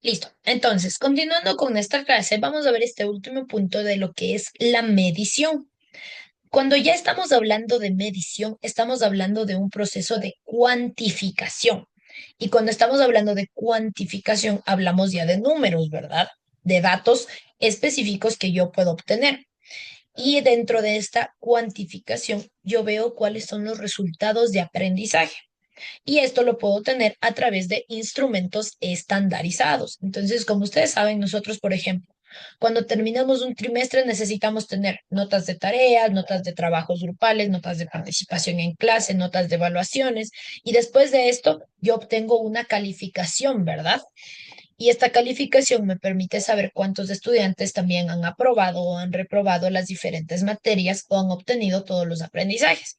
Listo. Entonces, continuando con esta clase, vamos a ver este último punto de lo que es la medición. Cuando ya estamos hablando de medición, estamos hablando de un proceso de cuantificación. Y cuando estamos hablando de cuantificación, hablamos ya de números, ¿verdad? De datos específicos que yo puedo obtener. Y dentro de esta cuantificación, yo veo cuáles son los resultados de aprendizaje. Y esto lo puedo tener a través de instrumentos estandarizados. Entonces, como ustedes saben, nosotros, por ejemplo, cuando terminamos un trimestre necesitamos tener notas de tareas, notas de trabajos grupales, notas de participación en clase, notas de evaluaciones, y después de esto yo obtengo una calificación, ¿verdad? Y esta calificación me permite saber cuántos estudiantes también han aprobado o han reprobado las diferentes materias o han obtenido todos los aprendizajes.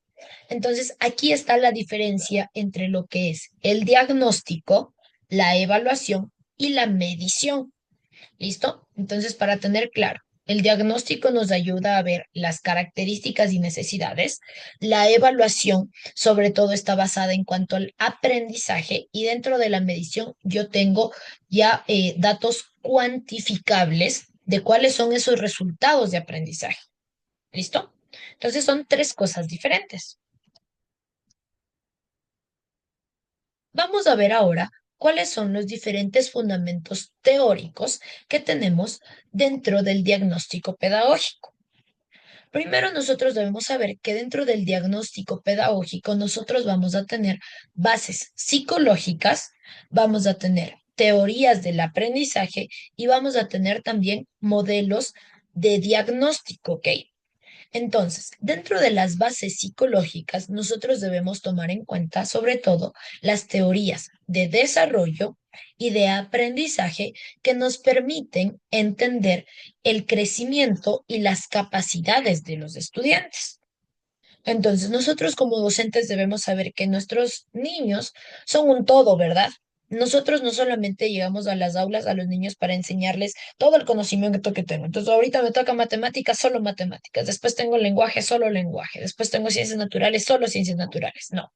Entonces, aquí está la diferencia entre lo que es el diagnóstico, la evaluación y la medición. ¿Listo? Entonces, para tener claro, el diagnóstico nos ayuda a ver las características y necesidades. La evaluación, sobre todo, está basada en cuanto al aprendizaje y dentro de la medición yo tengo ya datos cuantificables de cuáles son esos resultados de aprendizaje. ¿Listo? Entonces, son tres cosas diferentes. Vamos a ver ahora cuáles son los diferentes fundamentos teóricos que tenemos dentro del diagnóstico pedagógico. Primero, nosotros debemos saber que dentro del diagnóstico pedagógico nosotros vamos a tener bases psicológicas, vamos a tener teorías del aprendizaje y vamos a tener también modelos de diagnóstico, ¿ok? Entonces, dentro de las bases psicológicas, nosotros debemos tomar en cuenta sobre todo las teorías de desarrollo y de aprendizaje que nos permiten entender el crecimiento y las capacidades de los estudiantes. Entonces, nosotros como docentes debemos saber que nuestros niños son un todo, ¿verdad? Nosotros no solamente llegamos a las aulas a los niños para enseñarles todo el conocimiento que tengo. Entonces, ahorita me toca matemáticas, solo matemáticas. Después tengo lenguaje, solo lenguaje. Después tengo ciencias naturales, solo ciencias naturales. No.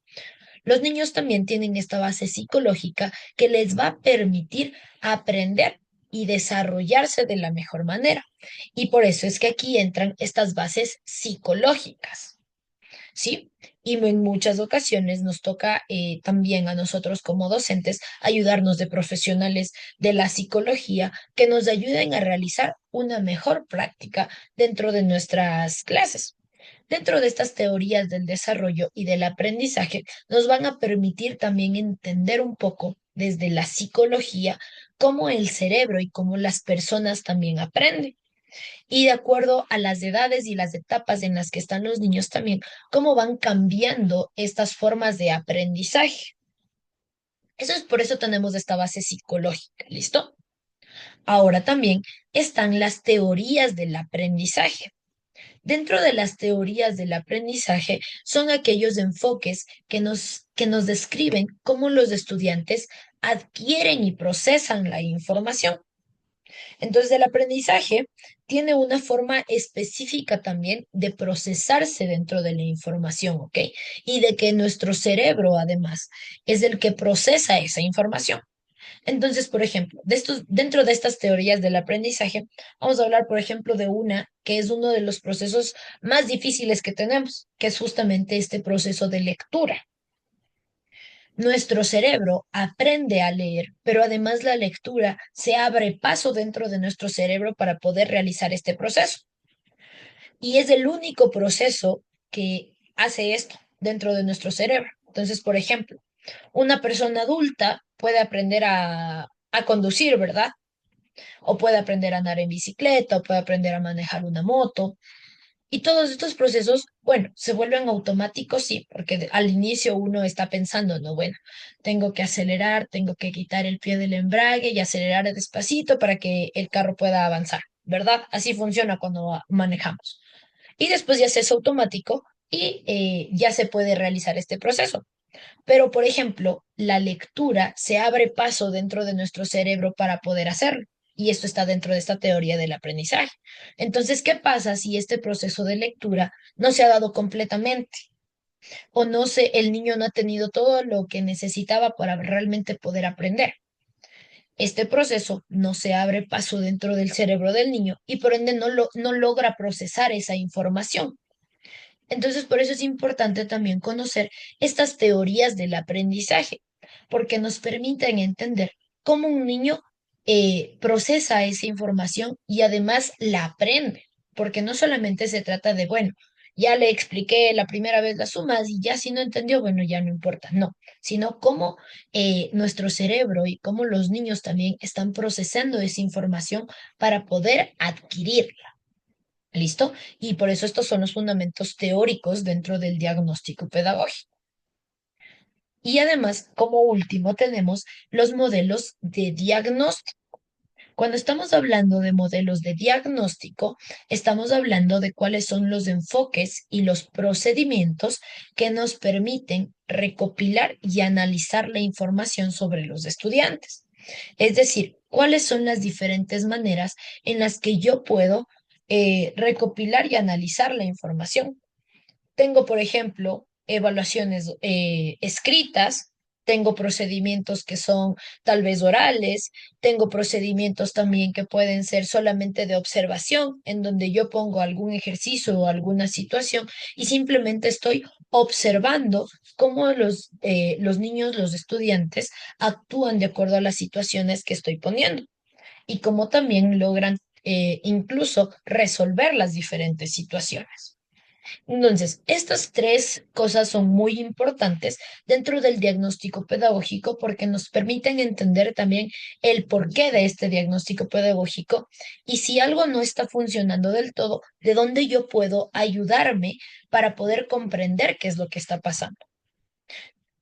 Los niños también tienen esta base psicológica que les va a permitir aprender y desarrollarse de la mejor manera. Y por eso es que aquí entran estas bases psicológicas. ¿Sí? Y en muchas ocasiones nos toca también a nosotros como docentes ayudarnos de profesionales de la psicología que nos ayuden a realizar una mejor práctica dentro de nuestras clases. Dentro de estas teorías del desarrollo y del aprendizaje, nos van a permitir también entender un poco desde la psicología cómo el cerebro y cómo las personas también aprenden y de acuerdo a las edades y las etapas en las que están los niños también, cómo van cambiando estas formas de aprendizaje. Eso es por eso tenemos esta base psicológica, ¿listo? Ahora también están las teorías del aprendizaje. Dentro de las teorías del aprendizaje son aquellos enfoques que nos describen cómo los estudiantes adquieren y procesan la información. Entonces, el aprendizaje tiene una forma específica también de procesarse dentro de la información, ¿ok? Y de que nuestro cerebro, además, es el que procesa esa información. Entonces, por ejemplo, dentro de estas teorías del aprendizaje, vamos a hablar, por ejemplo, de una que es uno de los procesos más difíciles que tenemos, que es justamente este proceso de lectura. Nuestro cerebro aprende a leer, pero además la lectura se abre paso dentro de nuestro cerebro para poder realizar este proceso. Y es el único proceso que hace esto dentro de nuestro cerebro. Entonces, por ejemplo, una persona adulta puede aprender a conducir, ¿verdad? O puede aprender a andar en bicicleta, o puede aprender a manejar una moto, y todos estos procesos, bueno, se vuelven automáticos, sí, porque al inicio uno está pensando, no, bueno, tengo que acelerar, tengo que quitar el pie del embrague y acelerar despacito para que el carro pueda avanzar, ¿verdad? Así funciona cuando manejamos. Y después ya se es automático y ya se puede realizar este proceso. Pero, por ejemplo, la lectura se abre paso dentro de nuestro cerebro para poder hacerlo. Y esto está dentro de esta teoría del aprendizaje. Entonces, ¿qué pasa si este proceso de lectura no se ha dado completamente? O no sé, el niño no ha tenido todo lo que necesitaba para realmente poder aprender. este proceso no se abre paso dentro del cerebro del niño y por ende no logra procesar esa información. Entonces, por eso es importante también conocer estas teorías del aprendizaje, porque nos permiten entender cómo un niño procesa esa información y además la aprende, porque no solamente se trata de, bueno, ya le expliqué la primera vez las sumas y ya si no entendió, bueno, ya no importa, no, sino cómo nuestro cerebro y cómo los niños también están procesando esa información para poder adquirirla. ¿Listo? Y por eso estos son los fundamentos teóricos dentro del diagnóstico pedagógico. Y además, como último, tenemos los modelos de diagnóstico. Cuando estamos hablando de modelos de diagnóstico, estamos hablando de cuáles son los enfoques y los procedimientos que nos permiten recopilar y analizar la información sobre los estudiantes. Es decir, cuáles son las diferentes maneras en las que yo puedo recopilar y analizar la información. Tengo, por ejemplo, evaluaciones escritas, tengo procedimientos que son tal vez orales, tengo procedimientos también que pueden ser solamente de observación, en donde yo pongo algún ejercicio o alguna situación y simplemente estoy observando cómo los niños, los estudiantes actúan de acuerdo a las situaciones que estoy poniendo y cómo también logran incluso resolver las diferentes situaciones. Entonces, estas tres cosas son muy importantes dentro del diagnóstico pedagógico porque nos permiten entender también el porqué de este diagnóstico pedagógico y si algo no está funcionando del todo, de dónde yo puedo ayudarme para poder comprender qué es lo que está pasando.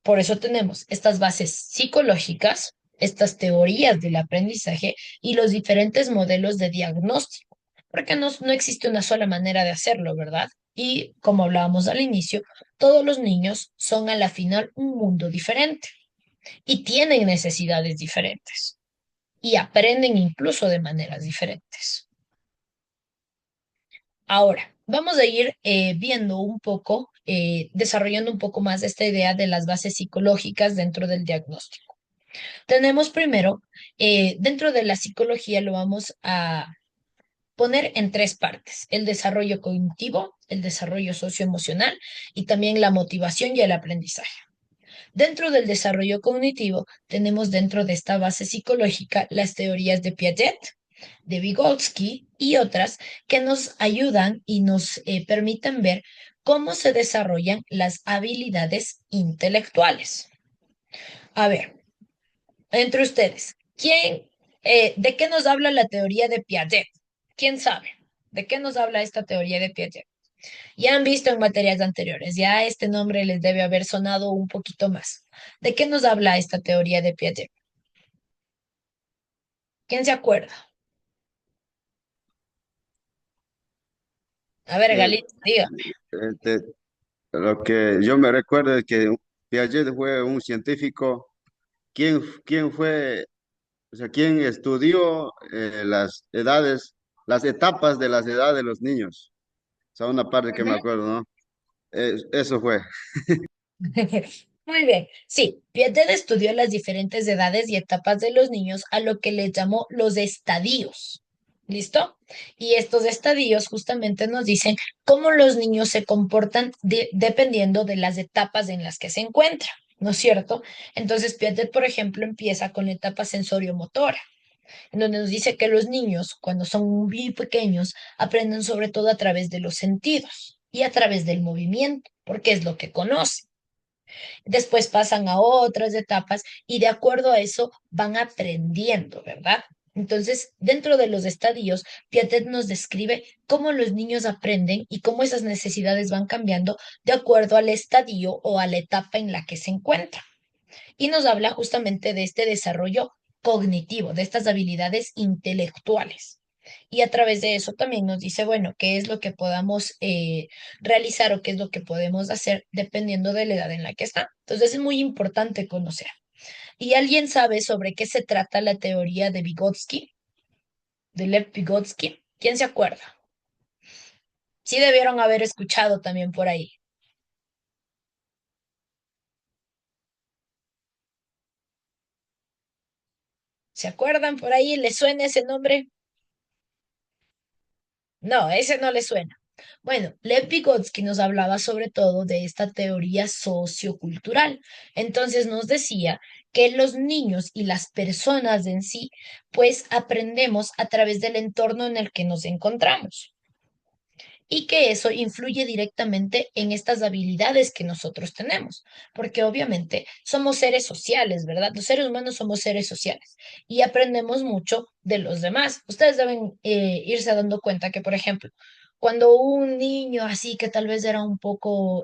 Por eso tenemos estas bases psicológicas, estas teorías del aprendizaje y los diferentes modelos de diagnóstico, porque no existe una sola manera de hacerlo, ¿verdad? Y como hablábamos al inicio, todos los niños son a la final un mundo diferente y tienen necesidades diferentes y aprenden incluso de maneras diferentes. Ahora, vamos a ir viendo un poco, desarrollando un poco más esta idea de las bases psicológicas dentro del diagnóstico. Tenemos primero, dentro de la psicología lo vamos a poner en tres partes, el desarrollo cognitivo, el desarrollo socioemocional y también la motivación y el aprendizaje. Dentro del desarrollo cognitivo, tenemos dentro de esta base psicológica las teorías de Piaget, de Vygotsky y otras que nos ayudan y nos permiten ver cómo se desarrollan las habilidades intelectuales. A ver, entre ustedes, de qué nos habla la teoría de Piaget? ¿Quién sabe? ¿De qué nos habla esta teoría de Piaget? Ya han visto en materias anteriores, ya este nombre les debe haber sonado un poquito más. ¿De qué nos habla esta teoría de Piaget? ¿Quién se acuerda? A ver, Eh, Galita, dígame. este, lo que yo me recuerdo es que Piaget fue un científico, quien fue, o sea, quien estudió las edades, las etapas de las edades de los niños. O sea, una parte que me Ujú. acuerdo, ¿no? Eso fue. Muy bien. Sí, Piaget estudió las diferentes edades y etapas de los niños a lo que le llamó los estadios. ¿Listo? Y estos estadios justamente nos dicen cómo los niños se comportan dependiendo de las etapas en las que se encuentran, ¿no es cierto? Entonces, Piaget, por ejemplo, empieza con la etapa sensorio-motora, en donde nos dice que los niños, cuando son muy pequeños, aprenden sobre todo a través de los sentidos y a través del movimiento, porque es lo que conocen. Después pasan a otras etapas y de acuerdo a eso van aprendiendo, ¿verdad? Entonces, dentro de los estadios, Piaget nos describe cómo los niños aprenden y cómo esas necesidades van cambiando de acuerdo al estadio o a la etapa en la que se encuentra. Y nos habla justamente de este desarrollo cognitivo, de estas habilidades intelectuales. Y a través de eso también nos dice, bueno, qué es lo que podamos realizar o qué es lo que podemos hacer dependiendo de la edad en la que está. Entonces es muy importante conocer. ¿Y alguien sabe sobre qué se trata la teoría de Vygotsky, de Lev Vygotsky? ¿Quién se acuerda? Sí debieron haber escuchado también por ahí. ¿Se acuerdan por ahí? ¿Les suena ese nombre? No, ese no le suena. Bueno, Lev Vygotsky nos hablaba sobre todo de esta teoría sociocultural. Entonces nos decía que los niños y las personas en sí, pues aprendemos a través del entorno en el que nos encontramos y que eso influye directamente en estas habilidades que nosotros tenemos, porque obviamente somos seres sociales, ¿verdad? Los seres humanos somos seres sociales y aprendemos mucho de los demás. Ustedes deben irse dando cuenta que, por ejemplo, cuando un niño así que tal vez era un poco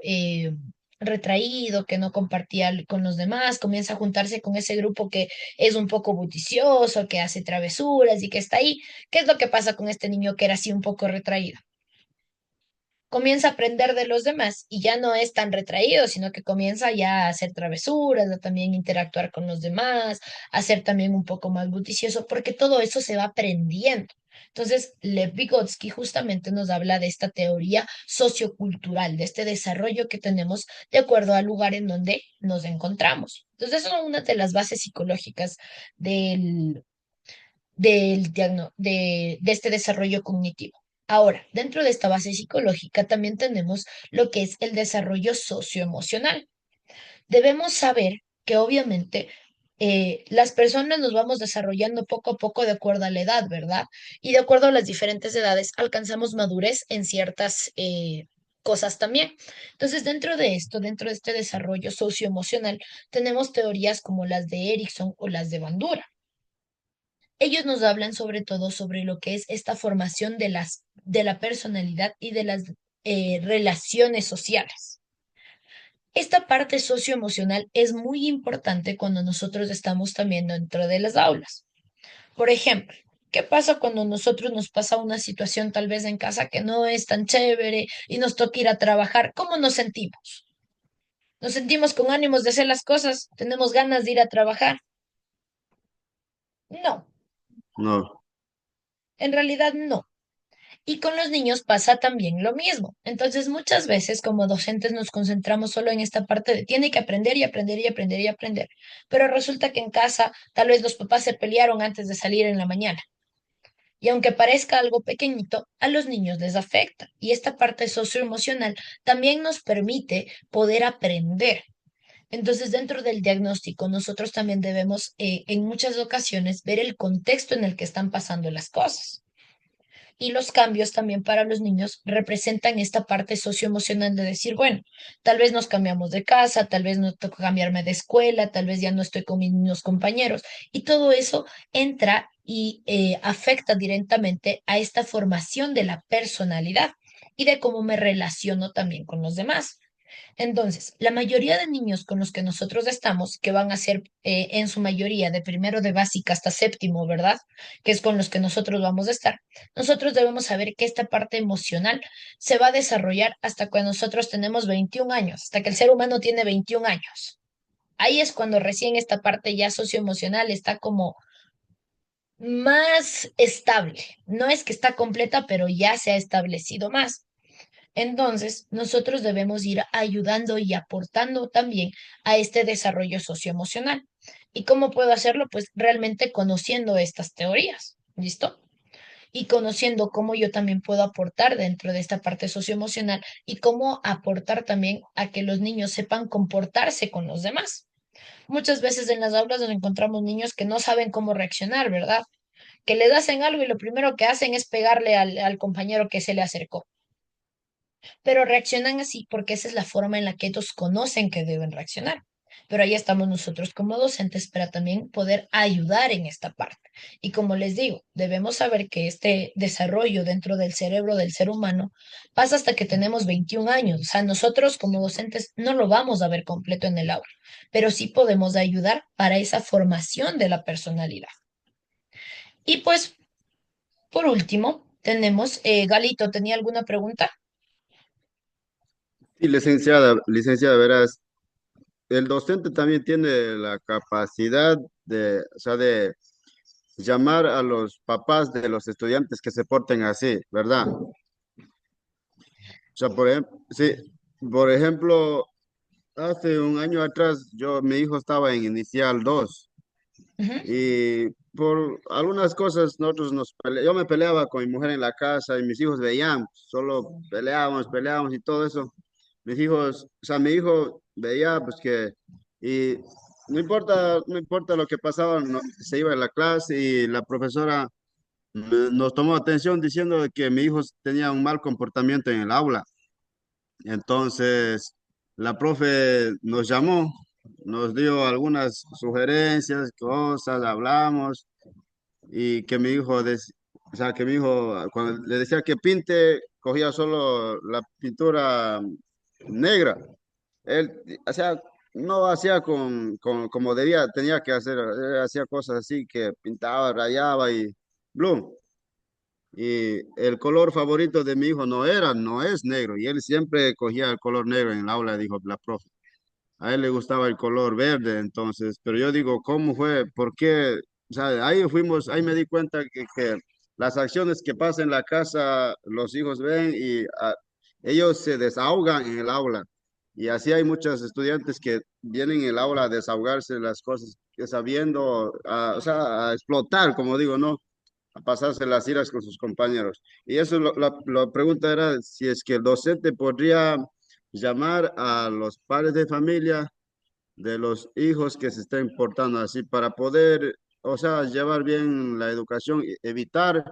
retraído, que no compartía con los demás, comienza a juntarse con ese grupo que es un poco bullicioso, que hace travesuras y que está ahí, ¿qué es lo que pasa con este niño que era así un poco retraído? Comienza a aprender de los demás y ya no es tan retraído, sino que comienza ya a hacer travesuras, a también interactuar con los demás, a ser también un poco más bullicioso, porque todo eso se va aprendiendo. Entonces, Lev Vygotsky justamente nos habla de esta teoría sociocultural, de este desarrollo que tenemos de acuerdo al lugar en donde nos encontramos. Entonces, eso es una de las bases psicológicas del, de este desarrollo cognitivo. Ahora, dentro de esta base psicológica también tenemos lo que es el desarrollo socioemocional. Debemos saber que obviamente las personas nos vamos desarrollando poco a poco de acuerdo a la edad, ¿verdad? Y de acuerdo a las diferentes edades alcanzamos madurez en ciertas cosas también. Entonces, dentro de esto, dentro de este desarrollo socioemocional, tenemos teorías como las de Erickson o las de Bandura. Ellos nos hablan sobre todo sobre lo que es esta formación de la personalidad y de las relaciones sociales. Esta parte socioemocional es muy importante cuando nosotros estamos también dentro de las aulas. Por ejemplo, ¿qué pasa cuando nosotros nos pasa una situación tal vez en casa que no es tan chévere y nos toca ir a trabajar? ¿Cómo nos sentimos? ¿Nos sentimos con ánimos de hacer las cosas? ¿Tenemos ganas de ir a trabajar? No, No, en realidad no. Y con los niños pasa también lo mismo. Entonces, muchas veces como docentes nos concentramos solo en esta parte de tiene que aprender y aprender y aprender y aprender. Pero resulta que en casa tal vez los papás se pelearon antes de salir en la mañana. Y aunque parezca algo pequeñito, a los niños les afecta. Y esta parte socioemocional también nos permite poder aprender. Entonces, dentro del diagnóstico, nosotros también debemos, en muchas ocasiones, ver el contexto en el que están pasando las cosas. Y los cambios también para los niños representan esta parte socioemocional de decir, bueno, tal vez nos cambiamos de casa, tal vez no toca cambiarme de escuela, tal vez ya no estoy con mis mismos compañeros. Y todo eso entra y afecta directamente a esta formación de la personalidad y de cómo me relaciono también con los demás. Entonces, la mayoría de niños con los que nosotros estamos, que van a ser en su mayoría de primero de básica hasta séptimo, ¿verdad? Que es con los que nosotros vamos a estar, nosotros debemos saber que esta parte emocional se va a desarrollar hasta cuando nosotros tenemos 21 años, hasta que el ser humano tiene 21 años. Ahí es cuando recién esta parte ya socioemocional está como más estable. No es que está completa, pero ya se ha establecido más. Entonces, nosotros debemos ir ayudando y aportando también a este desarrollo socioemocional. ¿Y cómo puedo hacerlo? Pues realmente conociendo estas teorías, ¿listo? Y conociendo cómo yo también puedo aportar dentro de esta parte socioemocional y cómo aportar también a que los niños sepan comportarse con los demás. Muchas veces en las aulas nos encontramos niños que no saben cómo reaccionar, ¿verdad? Que les hacen algo y lo primero que hacen es pegarle al compañero que se le acercó, pero reaccionan así porque esa es la forma en la que ellos conocen que deben reaccionar. Pero ahí estamos nosotros como docentes para también poder ayudar en esta parte. Y como les digo, debemos saber que este desarrollo dentro del cerebro del ser humano pasa hasta que tenemos 21 años. O sea, nosotros como docentes no lo vamos a ver completo en el aula, pero sí podemos ayudar para esa formación de la personalidad. Y pues, por último, tenemos, Galito, ¿tenía alguna pregunta? y licenciada, verás, el docente también tiene la capacidad de, o sea, de llamar a los papás de los estudiantes que se porten así, ¿verdad? O sea, por ejemplo, sí, por ejemplo, hace un año atrás, mi hijo estaba en Inicial 2 Ujú, y por algunas cosas yo me peleaba con mi mujer en la casa y mis hijos veían, solo peleábamos y todo eso. Mis hijos, o sea, mi hijo veía pues que, y no importa lo que pasaba, se iba a la clase y la profesora nos tomó atención diciendo de que mi hijo tenía un mal comportamiento en el aula. Entonces, la profe nos llamó, nos dio algunas sugerencias, cosas, hablamos y que mi hijo, o sea, que mi hijo, cuando le decía que pinte, cogía solo la pintura negra. Él, o sea, no hacía como tenía que hacer, él hacía cosas así que pintaba, rayaba y bloom. Y el color favorito de mi hijo no es negro, y él siempre cogía el color negro en el aula, dijo la profe. A él le gustaba el color verde, entonces, pero yo digo, ¿cómo fue? ¿Por qué? O sea, ahí me di cuenta que las acciones que pasan en la casa, los hijos ven y ellos se desahogan en el aula. Y así hay muchos estudiantes que vienen en el aula a desahogarse las cosas que sabiendo, o sea, a explotar, como digo, ¿no? A pasarse las iras con sus compañeros. Y eso, la pregunta era si es que el docente podría llamar a los padres de familia de los hijos que se estén portando así para poder, o sea, llevar bien la educación y evitar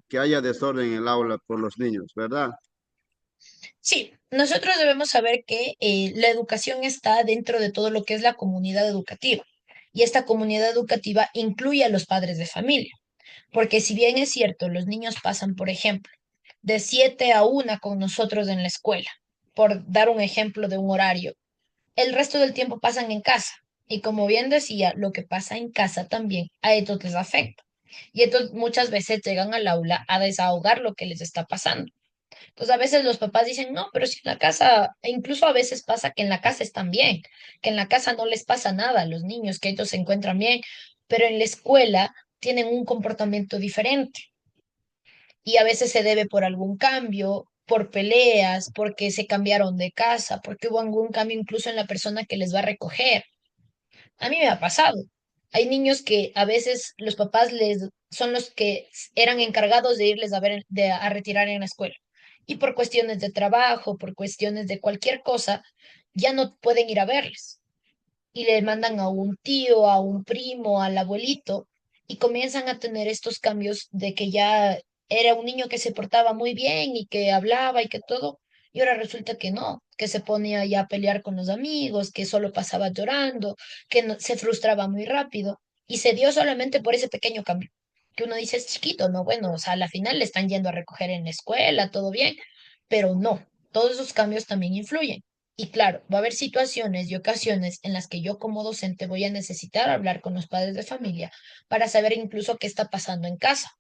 que haya desorden en el aula por los niños, ¿verdad? Sí, nosotros debemos saber que la educación está dentro de todo lo que es la comunidad educativa. Y esta comunidad educativa incluye a los padres de familia. Porque si bien es cierto, los niños pasan, por ejemplo, de 7 a 1 con nosotros en la escuela, por dar un ejemplo de un horario, el resto del tiempo pasan en casa. Y como bien decía, lo que pasa en casa también a ellos les afecta. Y entonces muchas veces llegan al aula a desahogar lo que les está pasando. Pues a veces los papás dicen, no, pero si en la casa, e incluso a veces pasa que en la casa están bien, que en la casa no les pasa nada a los niños, que ellos se encuentran bien, pero en la escuela tienen un comportamiento diferente y a veces se debe por algún cambio, por peleas, porque se cambiaron de casa, porque hubo algún cambio incluso en la persona que les va a recoger. A mí me ha pasado. Hay niños que a veces los papás les son los que eran encargados de irles a ver a retirar en la escuela. Y por cuestiones de trabajo, por cuestiones de cualquier cosa, ya no pueden ir a verles. Y le mandan a un tío, a un primo, al abuelito, y comienzan a tener estos cambios de que ya era un niño que se portaba muy bien y que hablaba y que todo, y ahora resulta que no, que se ponía ya a pelear con los amigos, que solo pasaba llorando, que se frustraba muy rápido, y se dio solamente por ese pequeño cambio, que uno dice es chiquito, ¿no? Bueno, o sea, a la final le están yendo a recoger en la escuela, todo bien, pero no, todos esos cambios también influyen. Y claro, va a haber situaciones y ocasiones en las que yo como docente voy a necesitar hablar con los padres de familia para saber incluso qué está pasando en casa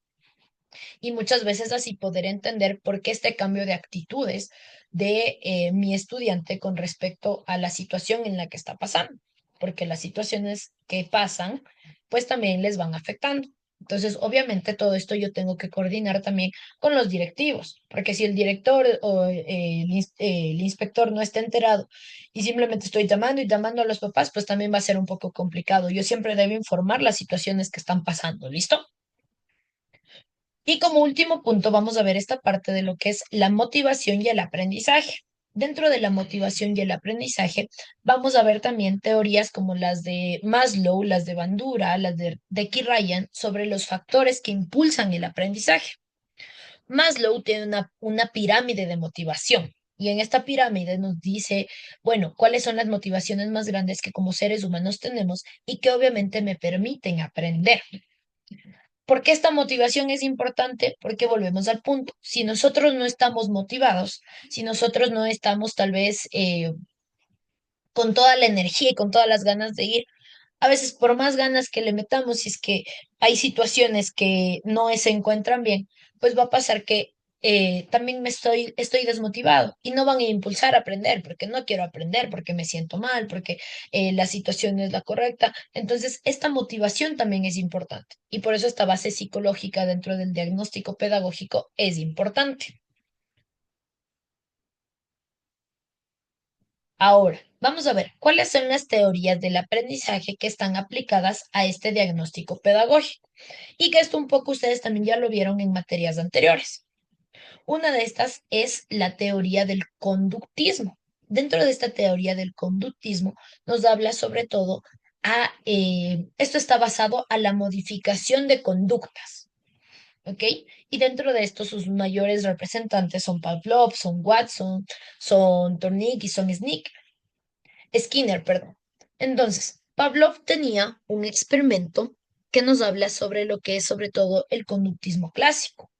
y muchas veces así poder entender por qué este cambio de actitudes de mi estudiante con respecto a la situación en la que está pasando, porque las situaciones que pasan pues también les van afectando. Entonces, obviamente, todo esto yo tengo que coordinar también con los directivos, porque si el director o el inspector no está enterado y simplemente estoy llamando y llamando a los papás, pues también va a ser un poco complicado. Yo siempre debo informar las situaciones que están pasando, ¿listo? Y como último punto, vamos a ver esta parte de lo que es la motivación y el aprendizaje. Dentro de la motivación y el aprendizaje, vamos a ver también teorías como las de Maslow, las de Bandura, las de Key Ryan sobre los factores que impulsan el aprendizaje. Maslow tiene una pirámide de motivación. Y en esta pirámide nos dice, bueno, cuáles son las motivaciones más grandes que como seres humanos tenemos y que obviamente me permiten aprender. ¿Por qué esta motivación es importante? Porque volvemos al punto. Si nosotros no estamos motivados, si nosotros no estamos tal vez con toda la energía y con todas las ganas de ir, a veces por más ganas que le metamos, si es que hay situaciones que no se encuentran bien, pues va a pasar que también estoy desmotivado y no van a impulsar a aprender porque no quiero aprender, porque me siento mal, porque la situación no es la correcta. Entonces, esta motivación también es importante y por eso esta base psicológica dentro del diagnóstico pedagógico es importante. Ahora, Vamos a ver cuáles son las teorías del aprendizaje que están aplicadas a este diagnóstico pedagógico y que esto un poco ustedes también ya lo vieron en materias anteriores. Una de estas es la teoría del conductismo. Dentro de esta teoría del conductismo nos habla sobre todo esto está basado a la modificación de conductas, ¿ok? Y dentro de esto sus mayores representantes son Pavlov, son Watson, son Tornick y son Skinner, perdón. Entonces, Pavlov tenía un experimento que nos habla sobre lo que es sobre todo el conductismo clásico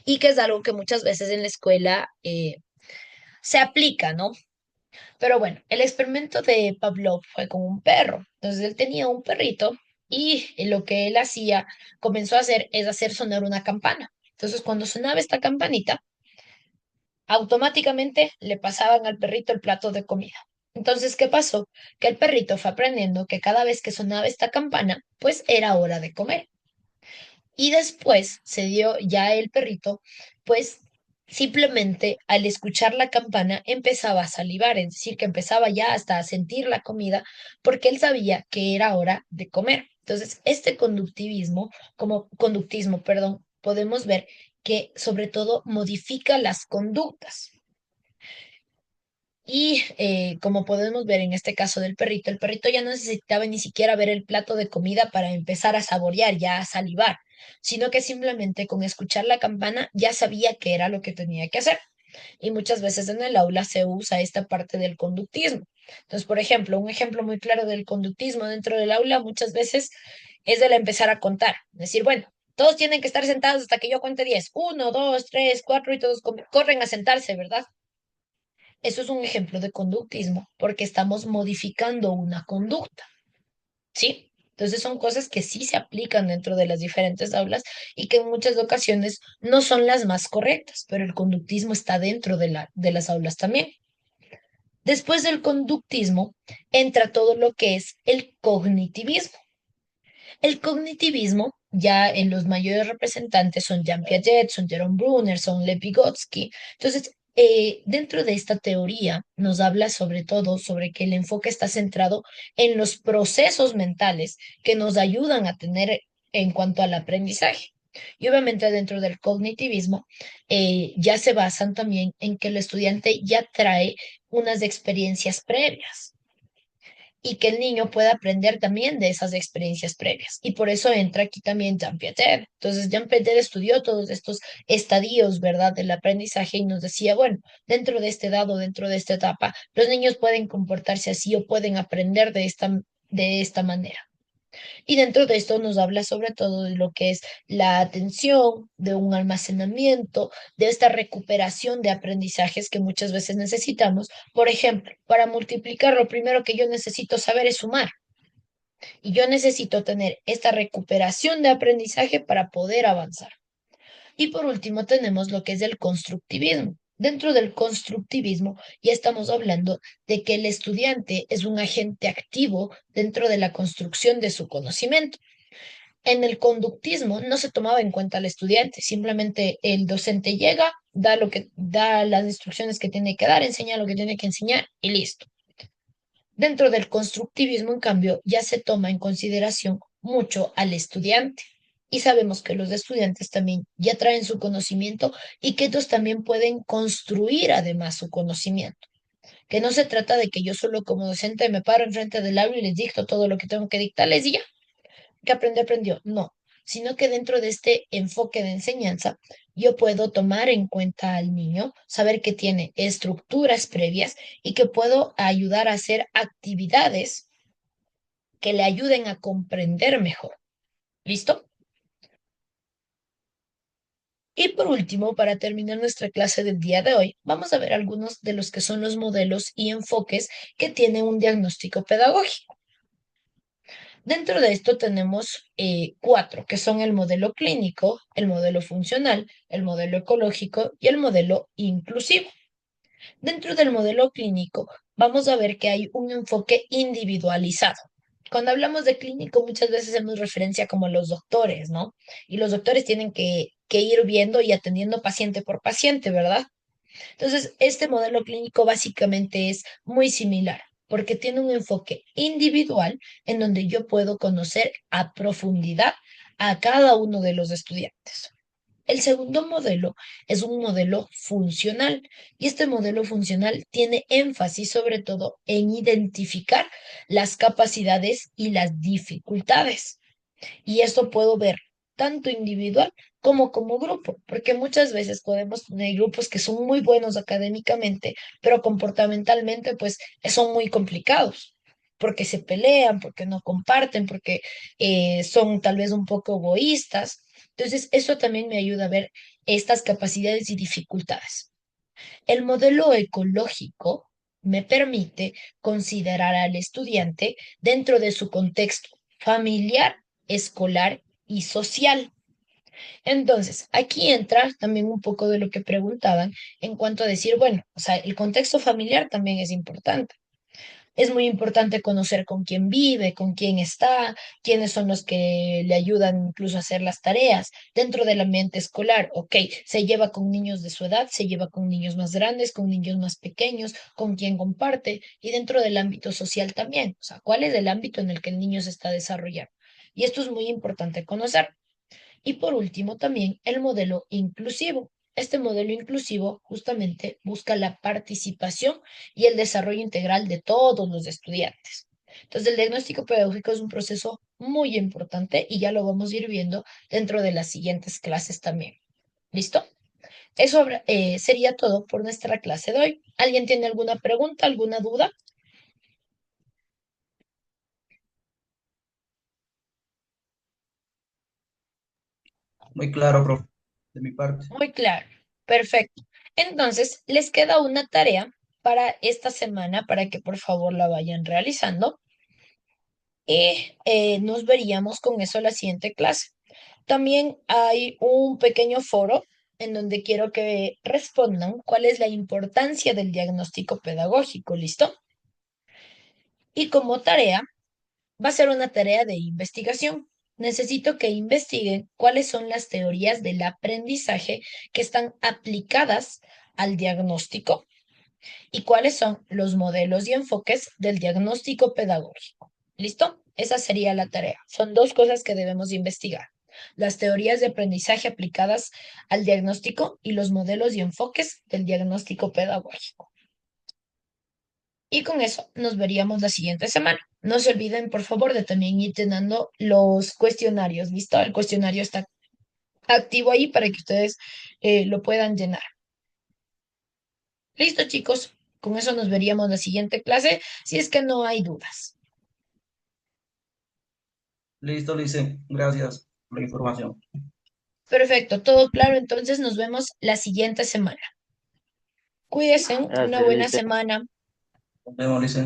y que es algo que muchas veces en la escuela se aplica, ¿no? Pero bueno, el experimento de Pavlov fue con un perro. Entonces él tenía un perrito y lo que él hacía, comenzó a hacer, es hacer sonar una campana. Entonces cuando sonaba esta campanita, automáticamente le pasaban al perrito el plato de comida. Entonces, ¿qué pasó? Que el perrito fue aprendiendo que cada vez que sonaba esta campana, pues era hora de comer. Y después se dio ya el perrito, pues simplemente al escuchar la campana empezaba a salivar, es decir, que empezaba ya hasta a sentir la comida porque él sabía que era hora de comer. Entonces, este conductismo, perdón, podemos ver que sobre todo modifica las conductas. Y como podemos ver en este caso del perrito, el perrito ya no necesitaba ni siquiera ver el plato de comida para empezar a saborear, ya a salivar, sino que simplemente con escuchar la campana ya sabía qué era lo que tenía que hacer. Y muchas veces en el aula se usa esta parte del conductismo. Entonces, por ejemplo, un ejemplo muy claro del conductismo dentro del aula muchas veces es el empezar a contar. Decir, bueno, todos tienen que estar sentados hasta que yo cuente 10. 1, 2, 3, 4 y todos corren a sentarse, ¿verdad? Eso es un ejemplo de conductismo porque estamos modificando una conducta, ¿sí? Entonces son cosas que sí se aplican dentro de las diferentes aulas y que en muchas ocasiones no son las más correctas, pero el conductismo está dentro de las aulas también. Después del conductismo entra todo lo que es el cognitivismo. El cognitivismo, ya en los mayores representantes son Jean Piaget, son Jerome Brunner, son Lev Vygotsky. Entonces, dentro de esta teoría nos habla sobre todo sobre que el enfoque está centrado en los procesos mentales que nos ayudan a tener en cuanto al aprendizaje. Y obviamente dentro del cognitivismo ya se basan también en que el estudiante ya trae unas experiencias previas y que el niño pueda aprender también de esas experiencias previas. Y por eso entra aquí también Jean Piaget. Entonces, Jean Piaget estudió todos estos estadios, ¿verdad?, del aprendizaje y nos decía, bueno, dentro de este edad o dentro de esta etapa, los niños pueden comportarse así o pueden aprender de esta manera. Y dentro de esto nos habla sobre todo de lo que es la atención, de un almacenamiento, de esta recuperación de aprendizajes que muchas veces necesitamos. Por ejemplo, para multiplicar, lo primero que yo necesito saber es sumar. Y yo necesito tener esta recuperación de aprendizaje para poder avanzar. Y por último tenemos lo que es el constructivismo. Dentro del constructivismo ya estamos hablando de que el estudiante es un agente activo dentro de la construcción de su conocimiento. En el conductismo no se tomaba en cuenta al estudiante, simplemente el docente llega, da las instrucciones que tiene que dar, enseña lo que tiene que enseñar y listo. Dentro del constructivismo, en cambio, ya se toma en consideración mucho al estudiante. Y sabemos que los estudiantes también ya traen su conocimiento y que ellos también pueden construir además su conocimiento. Que no se trata de que yo solo como docente me paro enfrente del aula y les dicto todo lo que tengo que dictarles y ya que aprendió, aprendió. No, sino que dentro de este enfoque de enseñanza, yo puedo tomar en cuenta al niño, saber que tiene estructuras previas y que puedo ayudar a hacer actividades que le ayuden a comprender mejor. ¿Listo? Y por último, para terminar nuestra clase del día de hoy, vamos a ver algunos de los que son los modelos y enfoques que tiene un diagnóstico pedagógico. Dentro de esto tenemos cuatro, que son el modelo clínico, el modelo funcional, el modelo ecológico y el modelo inclusivo. Dentro del modelo clínico, vamos a ver que hay un enfoque individualizado. Cuando hablamos de clínico, muchas veces hacemos referencia como los doctores, ¿no? Y los doctores tienen que ir viendo y atendiendo paciente por paciente, ¿verdad? Entonces, este modelo clínico básicamente es muy similar. porque tiene un enfoque individual en donde yo puedo conocer a profundidad a cada uno de los estudiantes. El segundo modelo es un modelo funcional y este modelo funcional tiene énfasis sobre todo en identificar las capacidades y las dificultades. Y esto puedo ver tanto individual como grupo, porque muchas veces podemos tener grupos que son muy buenos académicamente, pero comportamentalmente pues son muy complicados, porque se pelean, porque no comparten, porque son tal vez un poco egoístas. Entonces, eso también me ayuda a ver estas capacidades y dificultades. El modelo ecológico me permite considerar al estudiante dentro de su contexto familiar, escolar y social. Entonces, aquí entra también un poco de lo que preguntaban en cuanto a decir, bueno, o sea, el contexto familiar también es importante. Es muy importante conocer con quién vive, con quién está, quiénes son los que le ayudan incluso a hacer las tareas. Dentro del ambiente escolar, ok, se lleva con niños de su edad, se lleva con niños más grandes, con niños más pequeños, con quién comparte. Y dentro del ámbito social también, o sea, cuál es el ámbito en el que el niño se está desarrollando. Y esto es muy importante conocer. Y por último, también el modelo inclusivo. Este modelo inclusivo justamente busca la participación y el desarrollo integral de todos los estudiantes. Entonces, el diagnóstico pedagógico es un proceso muy importante y ya lo vamos a ir viendo dentro de las siguientes clases también. ¿Listo? Eso sería todo por nuestra clase de hoy. ¿Alguien tiene alguna pregunta, alguna duda? Muy claro, profe, de mi parte. Muy claro. Perfecto. Entonces, les queda una tarea para esta semana para que por favor la vayan realizando y nos veríamos con eso la siguiente clase. También hay un pequeño foro en donde quiero que respondan cuál es la importancia del diagnóstico pedagógico, ¿listo? Y como tarea, va a ser una tarea de investigación. Necesito que investiguen cuáles son las teorías del aprendizaje que están aplicadas al diagnóstico y cuáles son los modelos y enfoques del diagnóstico pedagógico. ¿Listo? Esa sería la tarea. Son dos cosas que debemos investigar. Las teorías de aprendizaje aplicadas al diagnóstico y los modelos y enfoques del diagnóstico pedagógico. Y con eso nos veríamos la siguiente semana. No se olviden, por favor, de también ir llenando los cuestionarios. ¿Listo? El cuestionario está activo ahí para que ustedes lo puedan llenar. Listo, chicos. Con eso nos veríamos la siguiente clase, si es que no hay dudas. Listo, Lice. Gracias por la información. Perfecto, todo claro. Entonces nos vemos la siguiente semana. Cuídense, una Gracias, buena Lice. semana. Nos vemos, Lice.